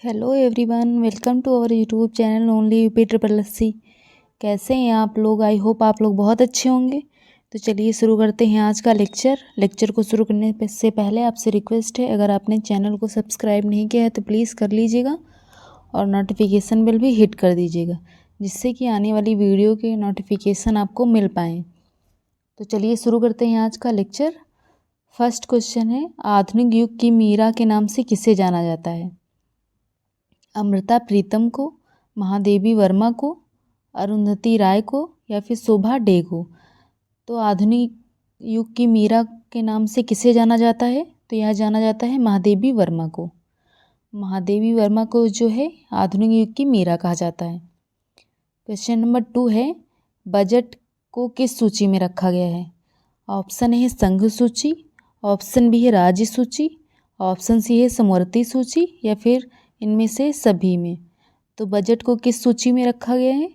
Hello everyone, welcome to our YouTube channel only UP triple SC. कैसे हैं आप लोग? आई होप आप लोग बहुत अच्छे होंगे। तो चलिए शुरू करते हैं आज का लेक्चर को शुरू करने से पहले आपसे रिक्वेस्ट है, अगर आपने चैनल को सब्सक्राइब नहीं किया है तो प्लीज़ कर लीजिएगा और नोटिफिकेशन बेल भी हिट कर दीजिएगा, जिससे कि आने वाली वीडियो के नोटिफिकेशन आपको मिल पाएँ। तो चलिए शुरू करते हैं आज का लेक्चर। फर्स्ट क्वेश्चन है, आधुनिक युग की मीरा के नाम से किसे जाना जाता है? अमृता प्रीतम को, महादेवी वर्मा को, अरुंधति राय को या फिर शोभा डे को? तो आधुनिक युग की मीरा के नाम से किसे जाना जाता है? तो यह जाना जाता है महादेवी वर्मा को। महादेवी वर्मा को जो है आधुनिक युग की मीरा कहा जाता है। क्वेश्चन नंबर 2 है, बजट को किस सूची में रखा गया है? ऑप्शन ए है संघ सूची, ऑप्शन बी है राज्य सूची, ऑप्शन सी है समवर्ती सूची या फिर इनमें से सभी में। तो बजट को किस सूची में रखा गया है?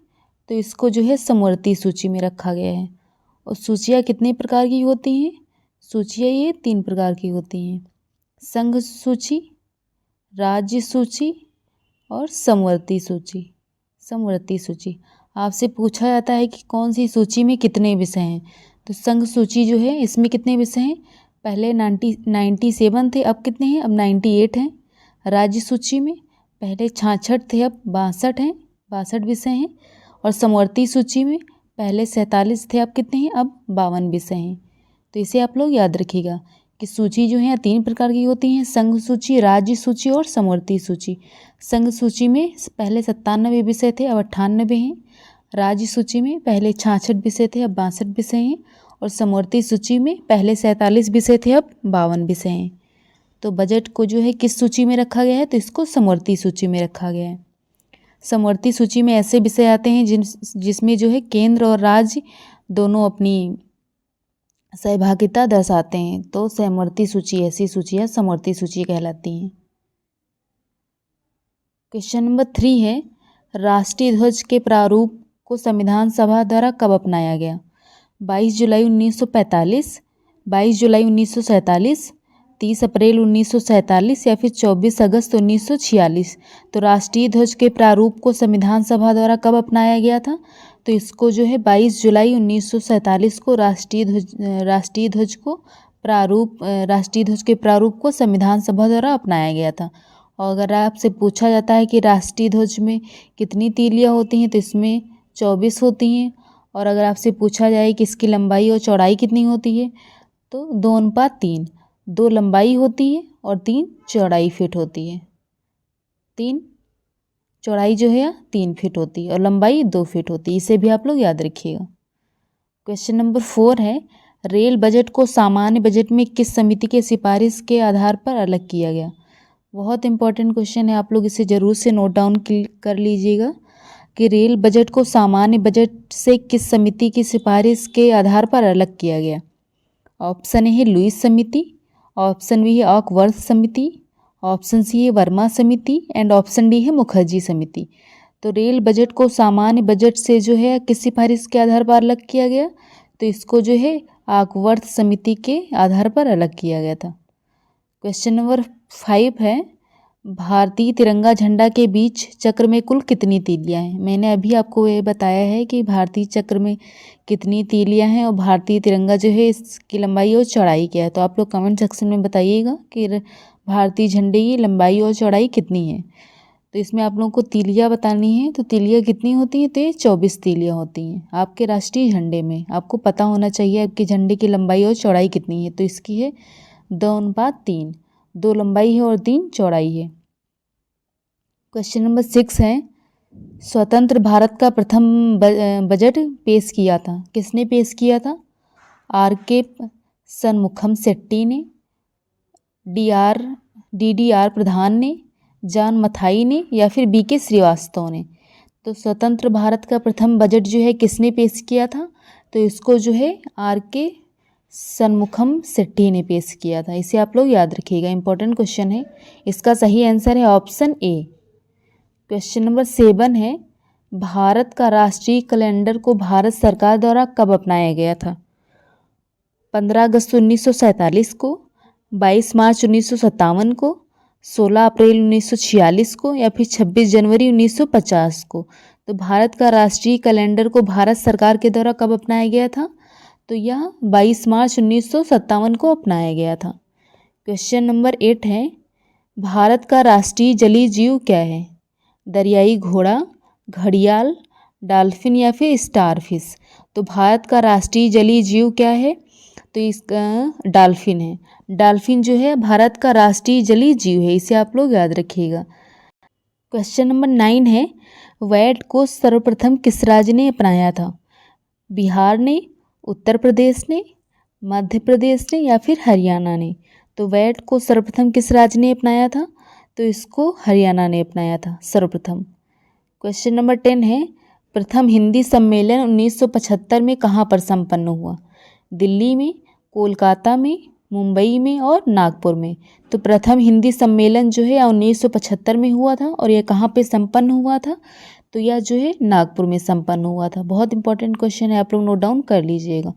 तो इसको जो है समवर्ती सूची में रखा गया है। और सूचियाँ कितने प्रकार की होती हैं? सूचियाँ ये 3 प्रकार की होती हैं, संघ सूची, राज्य सूची और समवर्ती सूची। आपसे पूछा जाता है कि कौन सी सूची में कितने विषय हैं। तो संघ सूची जो है इसमें कितने विषय हैं? पहले 97 थे, अब कितने हैं? अब 98 हैं। राज्य सूची में पहले 66 थे, अब 62 हैं, 62 विषय हैं। और समवर्ती सूची में पहले 47 थे, अब कितने हैं? अब 52 विषय हैं। तो इसे आप लोग याद रखिएगा कि सूची जो है 3 प्रकार की होती हैं, संघ सूची, राज्य सूची और समवर्ती सूची। संघ सूची में पहले 97 विषय थे, अब 98 हैं। राज्य सूची में पहले 66 विषय थे, अब 62 विषय हैं। और समवर्ती सूची में पहले 47 विषय थे, अब 52 विषय हैं। तो बजट को जो है किस सूची में रखा गया है? तो इसको समवर्ती सूची में रखा गया है। समवर्ती सूची में ऐसे विषय आते हैं जिसमें जो है केंद्र और राज्य दोनों अपनी सहभागिता दर्शाते हैं। तो समवर्ती सूची ऐसी सूचियाँ समवर्ती सूची कहलाती हैं। क्वेश्चन नंबर 3 है, राष्ट्रीय ध्वज के प्रारूप को संविधान सभा द्वारा कब अपनाया गया? 22 जुलाई 1945, 22 जुलाई 1947, 30 अप्रैल 1947 या फिर 24 अगस्त 1946? तो राष्ट्रीय ध्वज के प्रारूप को संविधान सभा द्वारा कब अपनाया गया था? तो इसको जो है 22 जुलाई 1947 को राष्ट्रीय ध्वज के प्रारूप को संविधान सभा द्वारा अपनाया गया था। और अगर आपसे पूछा जाता है कि राष्ट्रीय ध्वज में कितनी तीलियाँ होती हैं, तो इसमें 24 होती हैं। और अगर आपसे पूछा जाए कि इसकी लंबाई और चौड़ाई कितनी होती है, तो 2:3, 2 लंबाई होती है और 3 चौड़ाई फिट होती है। 3 चौड़ाई जो है 3 फीट होती है और लंबाई 2 फीट होती है। इसे भी आप लोग याद रखिएगा। क्वेश्चन नंबर 4 है, रेल बजट को सामान्य बजट में किस समिति के सिफारिश के आधार पर अलग किया गया? बहुत इंपॉर्टेंट क्वेश्चन है, आप लोग इसे ज़रूर से नोट डाउन कर लीजिएगा कि रेल बजट को सामान्य बजट से किस समिति की सिफारिश के आधार पर अलग किया गया? ऑप्शन ए है लुईस समिति, ऑप्शन बी है ऑकवर्थ समिति, ऑप्शन सी है वर्मा समिति एंड ऑप्शन डी है मुखर्जी समिति। तो रेल बजट को सामान्य बजट से जो है किस सिफारिश के आधार पर अलग किया गया? तो इसको जो है ऑकवर्थ समिति के आधार पर अलग किया गया था। क्वेश्चन नंबर 5 है, भारतीय तिरंगा झंडा के बीच चक्र में कुल कितनी तीलियां हैं? मैंने अभी आपको ये बताया है कि भारतीय चक्र में कितनी तीलियां हैं और भारतीय तिरंगा जो है इसकी लंबाई और चौड़ाई क्या है। तो आप लोग कमेंट सेक्शन में बताइएगा कि भारतीय झंडे की लंबाई और चौड़ाई कितनी है। तो इसमें आप लोगों को तीलियां बतानी है। तो तीलियां कितनी होती हैं? तो ये 24 तीलियां होती हैं आपके राष्ट्रीय झंडे में। आपको पता होना चाहिए आपके झंडे की लंबाई और चौड़ाई कितनी है। तो इसकी है 2:3, 2 लंबाई है और 3 चौड़ाई है। क्वेश्चन नंबर 6 है, स्वतंत्र भारत का प्रथम बजट पेश किया था, किसने पेश किया था? RK शनमुखम शेट्टी ने, DDR प्रधान ने, जॉन मथाई ने या फिर BK श्रीवास्तव ने? तो स्वतंत्र भारत का प्रथम बजट जो है किसने पेश किया था? तो इसको जो है RK शनमुखम शेट्टी ने पेश किया था। इसे आप लोग याद रखिएगा, इंपॉर्टेंट क्वेश्चन है। इसका सही आंसर है ऑप्शन ए। क्वेश्चन नंबर 7 है, भारत का राष्ट्रीय कैलेंडर को भारत सरकार द्वारा कब अपनाया गया था? 15 अगस्त 1947 को, 22 मार्च 1957 को, 16 अप्रैल 1946 को या फिर 26 जनवरी 1950 को। तो भारत का राष्ट्रीय कैलेंडर को भारत सरकार के द्वारा कब अपनाया गया था? तो यह 22 मार्च 1957 को अपनाया गया था। क्वेश्चन नंबर 8 है, भारत का राष्ट्रीय जलीय जीव क्या है? दरियाई घोड़ा, घड़ियाल, डॉल्फिन या फिर स्टारफिश। तो भारत का राष्ट्रीय जलीय जीव क्या है? तो इसका डॉल्फिन है। डॉल्फिन जो है भारत का राष्ट्रीय जलीय जीव है, इसे आप लोग याद रखिएगा। क्वेश्चन नंबर 9 है, वैट को सर्वप्रथम किस राज्य ने अपनाया था? बिहार ने, उत्तर प्रदेश ने, मध्य प्रदेश ने या फिर हरियाणा ने। तो वैट को सर्वप्रथम किस राज्य ने अपनाया था? तो इसको हरियाणा ने अपनाया था सर्वप्रथम। क्वेश्चन नंबर 10 है, प्रथम हिंदी सम्मेलन 1975 में कहाँ पर संपन्न हुआ? दिल्ली में, कोलकाता में, मुंबई में और नागपुर में। तो प्रथम हिंदी सम्मेलन जो है 1975 में हुआ था और यह कहाँ पे संपन्न हुआ था? तो यह जो है नागपुर में संपन्न हुआ था। बहुत इंपॉर्टेंट क्वेश्चन है, आप लोग नोट डाउन कर लीजिएगा।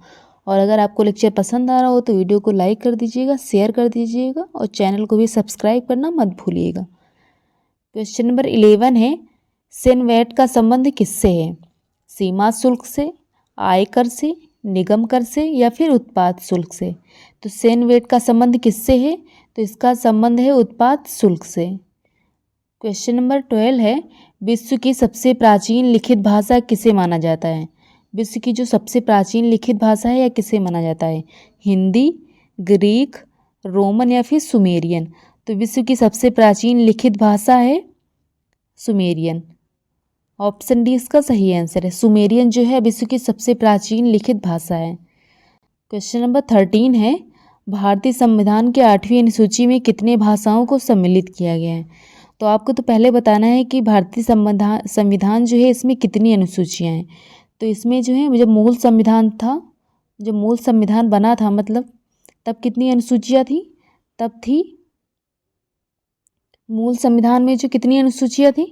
और अगर आपको लेक्चर पसंद आ रहा हो तो वीडियो को लाइक कर दीजिएगा, शेयर कर दीजिएगा और चैनल को भी सब्सक्राइब करना मत भूलिएगा। क्वेश्चन नंबर 11 है, सेन वैट का संबंध किससे है? सीमा शुल्क से, आयकर से, निगम कर से या फिर उत्पाद शुल्क से। तो सेन वैट का संबंध किससे है? तो इसका संबंध है उत्पाद शुल्क से। क्वेश्चन नंबर 12 है, विश्व की सबसे प्राचीन लिखित भाषा किसे माना जाता है? विश्व की जो सबसे प्राचीन लिखित भाषा है यह किसे माना जाता है? हिंदी, ग्रीक, रोमन या फिर सुमेरियन। तो विश्व की सबसे प्राचीन लिखित भाषा है सुमेरियन। ऑप्शन डी इसका सही आंसर है। सुमेरियन जो है विश्व की सबसे प्राचीन लिखित भाषा है। क्वेश्चन नंबर 13 है, भारतीय संविधान के 8वीं अनुसूची में कितने भाषाओं को सम्मिलित किया गया है? तो आपको तो पहले बताना है कि भारतीय संविधान जो है इसमें कितनी अनुसूचियाँ हैं। तो इसमें जो है जब मूल संविधान था, जब मूल संविधान बना था मतलब तब कितनी अनुसूचियाँ थी? तब थी मूल संविधान में जो कितनी अनुसूचियाँ थी?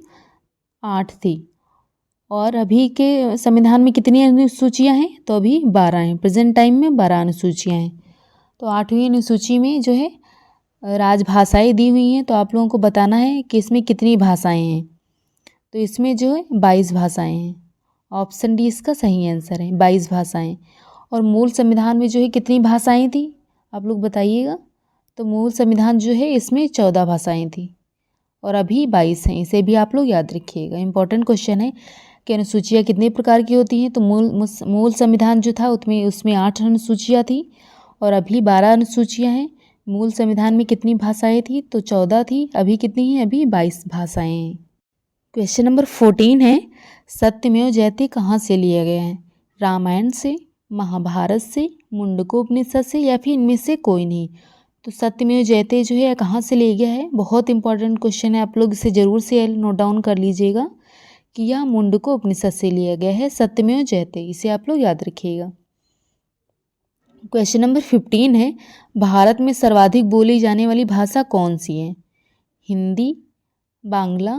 8 थी। और अभी के संविधान में कितनी अनुसूचियाँ हैं? तो अभी 12 हैं। प्रेजेंट टाइम में 12 अनुसूचियाँ हैं। तो 8वीं अनुसूची में जो है राजभाषाएं दी हुई हैं। तो आप लोगों को बताना है कि इसमें कितनी भाषाएं हैं। तो इसमें जो है 22 भाषाएं हैं। ऑप्शन डी इसका सही आंसर है, 22 भाषाएं। और मूल संविधान में जो है कितनी भाषाएं थी? आप लोग बताइएगा। तो मूल संविधान जो है इसमें 14 भाषाएं थी और अभी 22 हैं। इसे भी आप लोग याद रखिएगा, इंपॉर्टेंट क्वेश्चन है कि अनुसूचियाँ कितने प्रकार की होती हैं। तो मूल संविधान जो था उसमें 8 अनुसूचियाँ थी और अभी 12 अनुसूचियाँ हैं। मूल संविधान में कितनी भाषाएं थी? तो 14 थी। अभी कितनी हैं? अभी 22 भाषाएं हैं। क्वेश्चन नंबर 14 है, सत्यमेव जयते कहाँ से लिया गया है? रामायण से, महाभारत से, मुंडकोपनिषद से या फिर इनमें से कोई नहीं। तो सत्यमेव जयते जो है कहाँ से लिया गया है? बहुत इंपॉर्टेंट क्वेश्चन है, आप लोग इसे ज़रूर से नोट डाउन कर लीजिएगा कि यह मुंडकोपनिषद से लिया गया है सत्यमेव जयते। इसे आप लोग याद रखिएगा। क्वेश्चन नंबर 15 है, भारत में सर्वाधिक बोली जाने वाली भाषा कौन सी है? हिंदी, बांग्ला,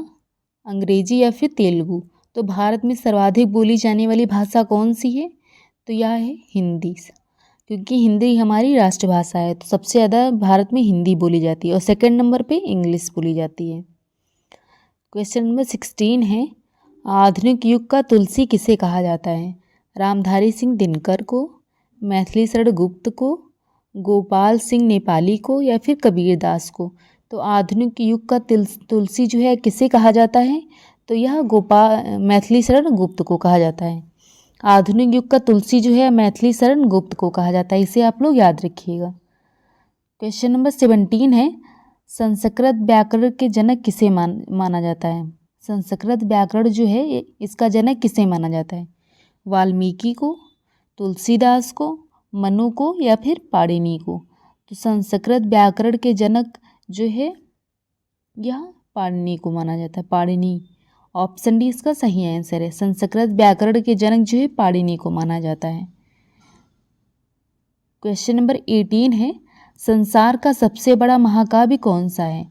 अंग्रेजी या फिर तेलुगु। तो भारत में सर्वाधिक बोली जाने वाली भाषा कौन सी है? तो यह है हिंदी, क्योंकि हिंदी हमारी राष्ट्रभाषा है। तो सबसे ज़्यादा भारत में हिंदी बोली जाती है और सेकंड नंबर पे इंग्लिश बोली जाती है। क्वेश्चन नंबर 16 है, आधुनिक युग का तुलसी किसे कहा जाता है? रामधारी सिंह दिनकर को, मैथिली शरण गुप्त को, गोपाल सिंह नेपाली को या फिर कबीरदास को। तो आधुनिक युग का तुलसी जो है किसे कहा जाता है? तो यह मैथिली शरण गुप्त को कहा जाता है। आधुनिक युग का तुलसी जो है मैथिली शरण गुप्त को कहा जाता है। इसे आप लोग याद रखिएगा। क्वेश्चन नंबर 17 है, संस्कृत व्याकरण के जनक किसे माना जाता है? संस्कृत व्याकरण जो है इसका जनक किसे माना जाता है? वाल्मीकि को, तुलसीदास को, मनु को या फिर पाणिनि को। तो संस्कृत व्याकरण के जनक जो है यह पाणिनि को माना जाता है, पाणिनि। ऑप्शन डी इसका सही आंसर है। संस्कृत व्याकरण के जनक जो है पाणिनि को माना जाता है। क्वेश्चन नंबर 18 है, संसार का सबसे बड़ा महाकाव्य कौन सा है?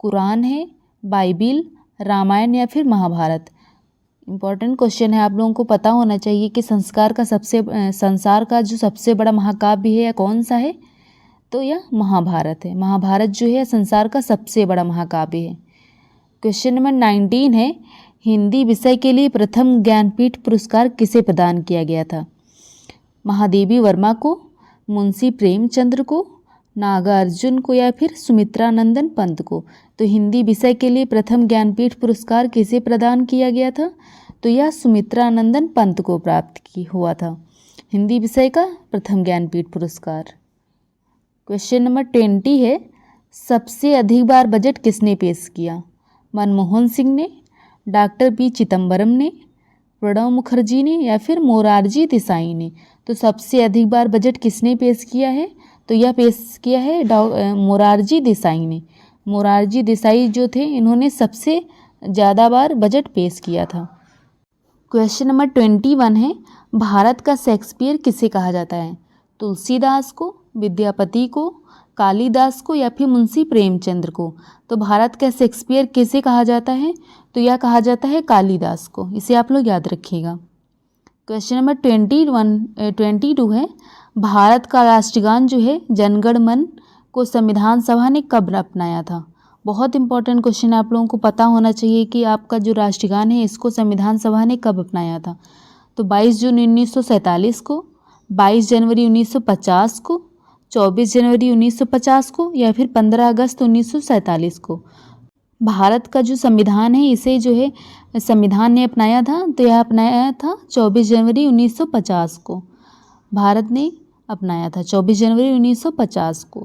कुरान है, बाइबिल, रामायण या फिर महाभारत। इंपॉर्टेंट क्वेश्चन है, आप लोगों को पता होना चाहिए कि संसार का जो सबसे बड़ा महाकाव्य है या कौन सा है? तो यह महाभारत है। महाभारत जो है संसार का सबसे बड़ा महाकाव्य है। क्वेश्चन नंबर 19 है, हिंदी विषय के लिए प्रथम ज्ञानपीठ पुरस्कार किसे प्रदान किया गया था? महादेवी वर्मा को, मुंशी प्रेमचंद्र को, नागार्जुन को या फिर सुमित्रानंदन पंत को? तो हिंदी विषय के लिए प्रथम ज्ञानपीठ पुरस्कार किसे प्रदान किया गया था? तो यह सुमित्रानंदन पंत को प्राप्त हुआ था हिंदी विषय का प्रथम ज्ञानपीठ पुरस्कार। क्वेश्चन नंबर 20 है, सबसे अधिक बार बजट किसने पेश किया? मनमोहन सिंह ने, डॉक्टर पी चिदम्बरम ने, प्रणब मुखर्जी ने या फिर मोरारजी देसाई ने? तो सबसे अधिक बार बजट किसने पेश किया है? तो यह पेश किया है मोरारजी देसाई ने। मोरारजी देसाई जो थे इन्होंने सबसे ज़्यादा बार बजट पेश किया था। क्वेश्चन नंबर 21 है, भारत का शेक्सपियर किसे कहा जाता है? तुलसीदास को, विद्यापति को, कालिदास को या फिर मुंशी प्रेमचंद्र को? तो भारत का शेक्सपियर किसे कहा जाता है? तो यह कहा जाता है कालिदास को। इसे आप लोग याद रखिएगा। क्वेश्चन नंबर 22 है, भारत का राष्ट्रगान जो है जनगण मन को संविधान सभा ने कब अपनाया था? बहुत इंपॉर्टेंट क्वेश्चन है, आप लोगों को पता होना चाहिए कि आपका जो राष्ट्रगान है इसको संविधान सभा ने कब अपनाया था। तो 22 जून 1947 को, 22 जनवरी 1950 को, 24 जनवरी 1950 को या फिर 15 अगस्त 1947 को? भारत का जो संविधान है इसे जो है संविधान ने अपनाया था, तो यह अपनाया था 24 जनवरी 1950 को। भारत ने अपनाया था 24 जनवरी 1950 को।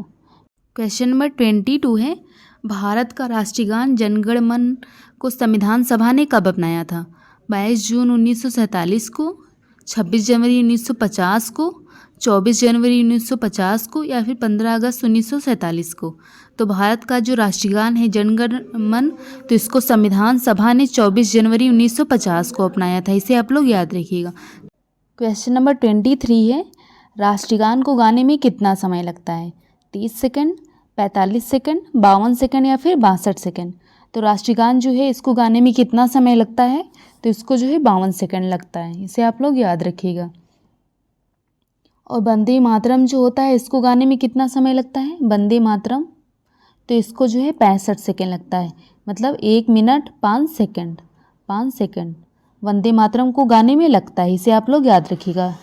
क्वेश्चन नंबर 22 है, भारत का राष्ट्रगान जनगण मन को संविधान सभा ने कब अपनाया था? 22 जून 1947 को, 26 जनवरी 1950 को, 24 जनवरी 1950 को या फिर 15 अगस्त 1947 को? तो भारत का जो राष्ट्रगान है जनगण मन, तो इसको संविधान सभा ने 24 जनवरी 1950 को अपनाया था। इसे आप लोग याद रखिएगा। क्वेश्चन नंबर 23 है, राष्ट्रगान को गाने में कितना समय लगता है? 30 सेकंड, 45 सेकंड, 52 सेकंड या फिर 62 सेकंड? तो राष्ट्रगान जो है इसको गाने में कितना समय लगता है? तो इसको जो है 52 सेकंड लगता है। इसे आप लोग याद रखिएगा। और वंदे मातरम जो होता है इसको गाने में कितना समय लगता है? वंदे मातरम, तो इसको जो है 65 सेकंड लगता है, मतलब 1 minute 5 second, 5 second Vande Mataram को गाने में लगता है। इसे आप लोग याद रखिएगा।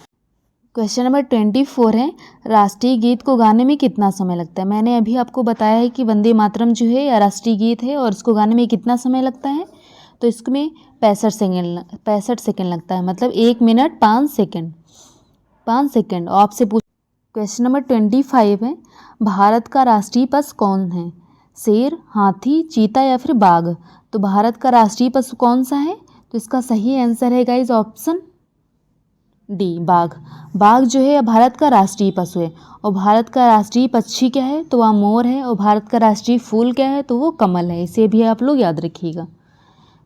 क्वेश्चन नंबर 24 है, राष्ट्रीय गीत को गाने में कितना समय लगता है? मैंने अभी आपको बताया है कि वंदे मातरम जो है या राष्ट्रीय गीत है और इसको गाने में कितना समय लगता है? तो इसमें 65 सेकंड लगता है, मतलब 1 मिनट 5 सेकंड, 5 सेकंड। आपसे पूछ क्वेश्चन नंबर 25 है, भारत का राष्ट्रीय पशु कौन है? शेर, हाथी, चीता या फिर बाघ? तो भारत का राष्ट्रीय पशु कौन सा है? तो इसका सही आंसर है गाइज ऑप्शन डी, बाघ। बाघ जो है भारत का राष्ट्रीय पशु है। और भारत का राष्ट्रीय पक्षी क्या है? तो वह मोर है। और भारत का राष्ट्रीय फूल क्या है? तो वो कमल है। इसे भी आप लोग याद रखिएगा।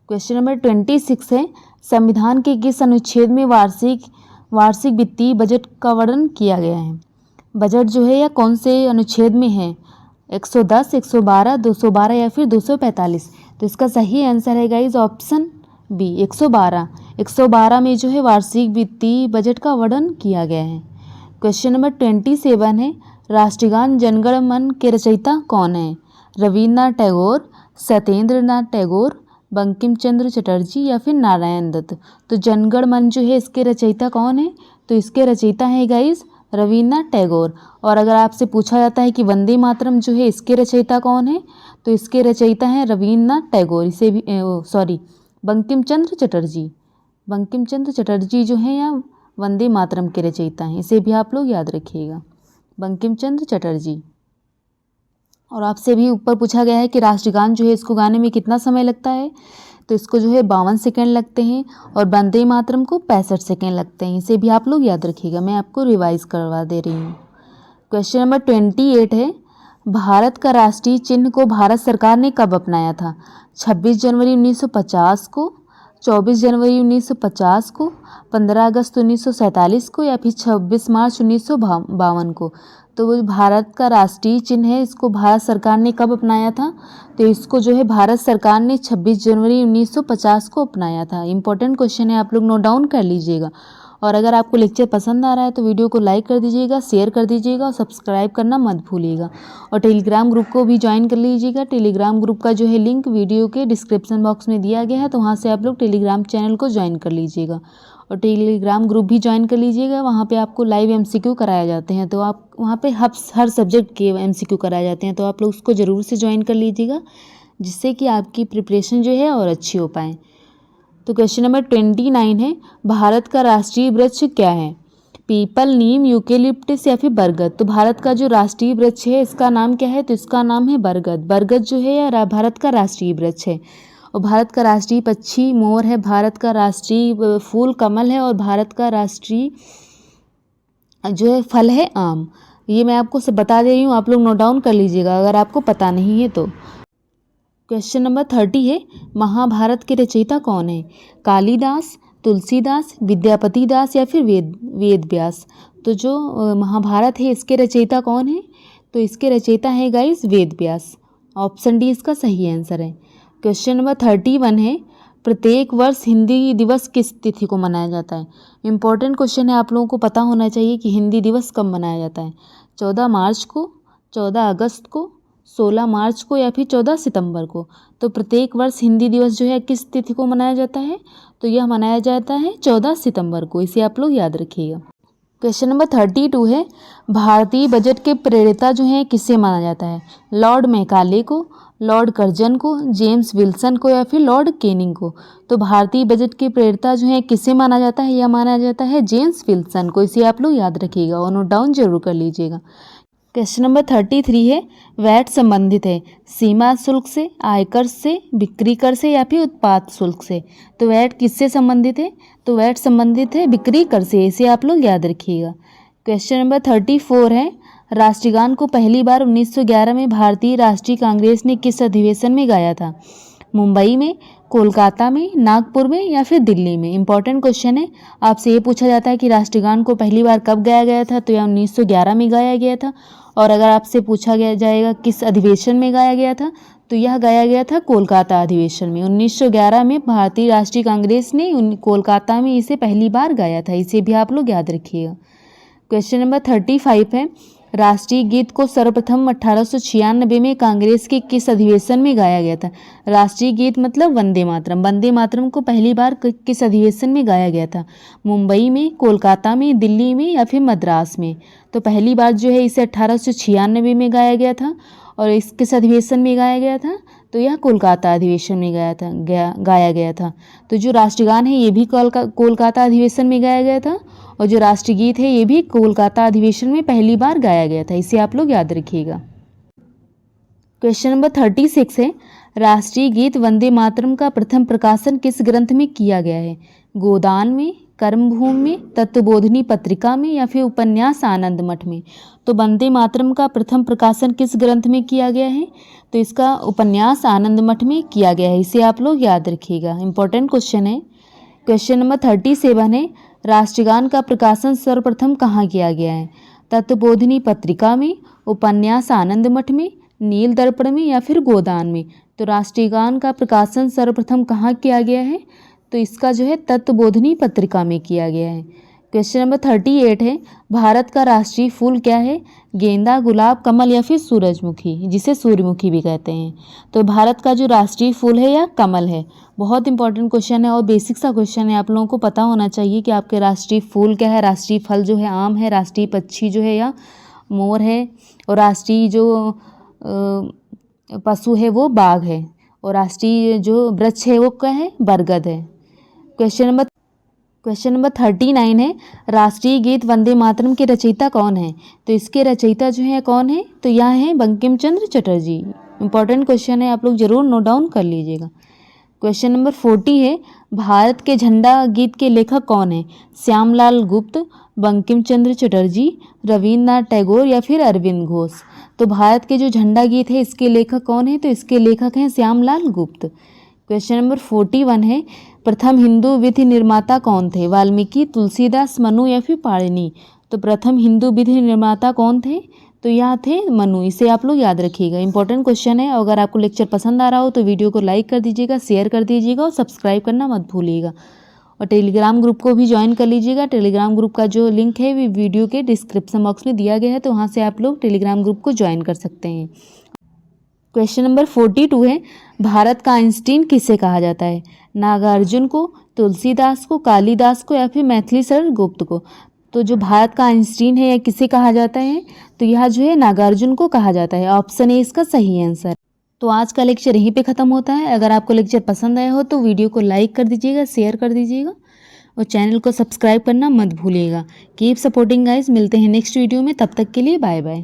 क्वेश्चन नंबर 26 है, संविधान के किस अनुच्छेद में वार्षिक वित्तीय बजट का वर्णन किया गया है? बजट जो है यह कौन से अनुच्छेद में है? 110, 112, 212 या फिर 245? तो इसका सही आंसर है गाइज ऑप्शन बी, 112। 112 में जो है वार्षिक वित्तीय बजट का वर्णन किया गया है। क्वेश्चन नंबर 27 है, राष्ट्रगान जनगण मन के रचयिता कौन है? रविन्द्रनाथ टैगोर, सत्येंद्रनाथ टैगोर, बंकिम चंद्र चटर्जी या फिर नारायण दत्त? तो जनगण मन जो है इसके रचयिता कौन है? तो इसके रचयिता है गाइज रविन्द्रनाथ टैगोर। और अगर आपसे पूछा जाता है कि वंदे मातरम जो है इसके रचयिता कौन है? तो इसके रचयिता हैं रविन्द्रनाथ टैगोर। इसे भी बंकिम चंद्र चटर्जी। बंकिम चंद्र चटर्जी जो हैं या वंदे मातरम के रचयिता हैं। इसे भी आप लोग याद रखिएगा, बंकिम चंद्र चटर्जी। और आपसे भी ऊपर पूछा गया है कि राष्ट्रगान जो है इसको गाने में कितना समय लगता है? तो इसको जो है 52 सेकंड लगते हैं और वंदे मातरम को 65 सेकंड लगते हैं। इसे भी आप लोग याद रखिएगा, मैं आपको रिवाइज करवा दे रही हूँ। क्वेश्चन नंबर 28 है, भारत का राष्ट्रीय चिन्ह को भारत सरकार ने कब अपनाया था? 26 जनवरी 1950 को, 24 जनवरी 1950 को, 15 अगस्त 1947 को या फिर 26 मार्च 1952 को? तो वो भारत का राष्ट्रीय चिन्ह है, इसको भारत सरकार ने कब अपनाया था? तो इसको जो है भारत सरकार ने 26 जनवरी 1950 को अपनाया था। इंपॉर्टेंट क्वेश्चन है, आप लोग नोट डाउन कर लीजिएगा। और अगर आपको लेक्चर पसंद आ रहा है तो वीडियो को लाइक कर दीजिएगा, शेयर कर दीजिएगा और सब्सक्राइब करना मत भूलिएगा। और टेलीग्राम ग्रुप को भी ज्वाइन कर लीजिएगा। टेलीग्राम ग्रुप का जो है लिंक वीडियो के डिस्क्रिप्शन बॉक्स में दिया गया है, तो वहाँ से आप लोग टेलीग्राम चैनल को ज्वाइन कर लीजिएगा और टेलीग्राम ग्रुप भी ज्वाइन कर लीजिएगा। वहाँ पे आपको लाइव MCQ कराए जाते हैं, तो आप वहाँ पे हर सब्जेक्ट के MCQ कराए जाते हैं, तो आप लोग उसको ज़रूर से ज्वाइन कर लीजिएगा, जिससे कि आपकी प्रिपरेशन जो है और अच्छी हो पाए। तो क्वेश्चन नंबर 29 है, भारत का राष्ट्रीय वृक्ष क्या है? पीपल, नीम, यूकेलिप्टस या फिर बरगद। तो भारत का जो राष्ट्रीय वृक्ष है इसका नाम क्या है? तो इसका नाम है बरगद। बरगद जो है यह भारत का राष्ट्रीय वृक्ष है। और भारत का राष्ट्रीय पक्षी मोर है, भारत का राष्ट्रीय फूल कमल है और भारत का राष्ट्रीय जो है फल है आम। ये मैं आपको सब बता दे रही हूँ, आप लोग नोट डाउन कर लीजिएगा अगर आपको पता नहीं है तो। क्वेश्चन नंबर 30 है, महाभारत के रचयिता कौन है? कालिदास, तुलसीदास, विद्यापति दास या फिर वेद व्यास। तो जो महाभारत है इसके रचयिता कौन है? तो इसके रचयिता है guys Ved Vyas. Option D इसका सही आंसर है। क्वेश्चन नंबर 31 है, प्रत्येक वर्ष हिंदी दिवस किस तिथि को मनाया जाता है? इंपॉर्टेंट क्वेश्चन है, आप लोगों को पता होना चाहिए कि हिंदी दिवस कब मनाया जाता है। 14 मार्च को, 14 अगस्त को, 16 मार्च को या फिर 14 सितंबर को। तो प्रत्येक वर्ष हिंदी दिवस जो है किस तिथि को मनाया जाता है? तो यह मनाया जाता है 14 सितंबर को। इसे आप लोग याद रखिएगा। क्वेश्चन नंबर 32 है, भारतीय बजट के प्रणेता जो है किसे माना जाता है? लॉर्ड मैकाले को, लॉर्ड कर्जन को, जेम्स विल्सन को या फिर लॉर्ड कैनिंग को। तो भारतीय बजट के प्रणेता जो है किसे माना जाता है? यह माना जाता है जेम्स विल्सन को। इसे आप लोग याद रखिएगा और नोट डाउन जरूर कर लीजिएगा। क्वेश्चन नंबर 33 है, वैट संबंधित है सीमा शुल्क से, आयकर से, बिक्री कर से या फिर उत्पाद शुल्क से। तो वैट किससे संबंधित है? तो वैट संबंधित है बिक्री कर से। इसे आप लोग याद रखिएगा। क्वेश्चन नंबर 34 है, राष्ट्रगान को पहली बार 1911 में भारतीय राष्ट्रीय कांग्रेस ने किस अधिवेशन में गाया था? मुंबई में, कोलकाता में, नागपुर में या फिर दिल्ली में। इंपॉर्टेंट क्वेश्चन है, आपसे ये पूछा जाता है कि राष्ट्रगान को पहली बार कब गाया गया था? तो यह 1911 में गाया गया था। और अगर आपसे पूछा गया जाएगा किस अधिवेशन में गाया गया था, तो यह गाया गया था कोलकाता अधिवेशन में। 1911 में भारतीय राष्ट्रीय कांग्रेस ने कोलकाता में इसे पहली बार गाया था। इसे भी आप लोग याद रखिएगा। क्वेश्चन नंबर 35 है, राष्ट्रीय गीत को सर्वप्रथम 1896 में कांग्रेस के किस अधिवेशन में गाया गया था? राष्ट्रीय गीत मतलब वंदे मातरम। वंदे मातरम को पहली बार किस अधिवेशन में गाया गया था? मुंबई में, कोलकाता में, दिल्ली में या फिर मद्रास में। तो पहली बार जो है इसे 1896 में गाया गया था। और इस किस अधिवेशन में गाया गया था? तो यह कोलकाता अधिवेशन में गाया गया था। तो जो राष्ट्रगान है ये भी कोलकाता अधिवेशन में गाया गया था और जो राष्ट्रीय गीत है ये भी कोलकाता अधिवेशन में पहली बार गाया गया था। इसे आप लोग याद रखिएगा। क्वेश्चन नंबर 36 है, राष्ट्रीय गीत वंदे मातरम का प्रथम प्रकाशन किस ग्रंथ में किया गया है? गोदान में, कर्मभूमि में, तत्वबोधिनी पत्रिका में या फिर उपन्यास आनंद मठ में। तो वंदे मातरम का प्रथम प्रकाशन किस ग्रंथ में किया गया है? तो इसका उपन्यास आनंद मठ में किया गया है। इसे आप लोग याद रखिएगा। इंपॉर्टेंट क्वेश्चन है। क्वेश्चन नंबर 37 है, राष्ट्रगान का प्रकाशन सर्वप्रथम कहाँ किया गया है? तत्वबोधिनी पत्रिका में, उपन्यास आनंद मठ में, नील दर्पण में या फिर गोदान में। तो राष्ट्रगान का प्रकाशन सर्वप्रथम कहाँ किया गया है? तो इसका जो है तत्वबोधिनी पत्रिका में किया गया है। क्वेश्चन नंबर 38 है, भारत का राष्ट्रीय फूल क्या है? गेंदा, गुलाब, कमल या फिर सूरजमुखी, जिसे सूर्यमुखी भी कहते हैं। तो भारत का जो राष्ट्रीय फूल है यह कमल है। बहुत इंपॉर्टेंट क्वेश्चन है और बेसिक सा क्वेश्चन है। आप लोगों को पता होना चाहिए कि आपके राष्ट्रीय फूल क्या है। राष्ट्रीय फल जो है आम है, राष्ट्रीय पक्षी जो है या मोर है, और राष्ट्रीय जो पशु है वो बाघ है, और राष्ट्रीय जो वृक्ष है वो क्या है? बरगद है। क्वेश्चन नंबर 39 है, राष्ट्रीय गीत वंदे मातरम के रचयिता कौन है? तो इसके रचयिता जो है कौन है? तो यह है बंकिम चंद्र चटर्जी। इंपॉर्टेंट क्वेश्चन है, आप लोग जरूर नोट डाउन कर लीजिएगा। क्वेश्चन नंबर 40 है, भारत के झंडा गीत के लेखक कौन है? श्यामलाल गुप्त, बंकिम चंद्र चटर्जी, रविन्द्रनाथ टैगोर या फिर अरविंद घोष। तो भारत के जो झंडा गीत है इसके लेखक कौन है? तो इसके लेखक हैं श्यामलाल गुप्त। क्वेश्चन नंबर 41 है, प्रथम हिंदू विधि निर्माता कौन थे? वाल्मीकि, तुलसीदास, मनु या फिर पाणिनि। तो प्रथम हिंदू विधि निर्माता कौन थे? तो यह थे मनु। इसे आप लोग याद रखिएगा। इंपॉर्टेंट क्वेश्चन है। अगर आपको लेक्चर पसंद आ रहा हो तो वीडियो को लाइक कर दीजिएगा, शेयर कर दीजिएगा और सब्सक्राइब करना मत भूलिएगा। और टेलीग्राम ग्रुप को भी ज्वाइन कर लीजिएगा। टेलीग्राम ग्रुप का जो लिंक है वो वीडियो के डिस्क्रिप्शन बॉक्स में दिया गया है, तो वहाँ से आप लोग टेलीग्राम ग्रुप को ज्वाइन कर सकते हैं। क्वेश्चन नंबर 42 है, भारत का आइंस्टीन किसे कहा जाता है? नागार्जुन को, तुलसीदास को, कालिदास को या फिर मैथिली शरण गुप्त को? तो जो भारत का आइंस्टीन है यह किसे कहा जाता है? तो यह जो है नागार्जुन को कहा जाता है। ऑप्शन ए इसका सही आंसर। तो आज का लेक्चर यहीं पे ख़त्म होता है। अगर आपको लेक्चर पसंद आया हो तो वीडियो को लाइक कर दीजिएगा, शेयर कर दीजिएगा और चैनल को सब्सक्राइब करना मत भूलिएगा। Keep supporting guys. मिलते हैं नेक्स्ट वीडियो में, तब तक के लिए बाय बाय।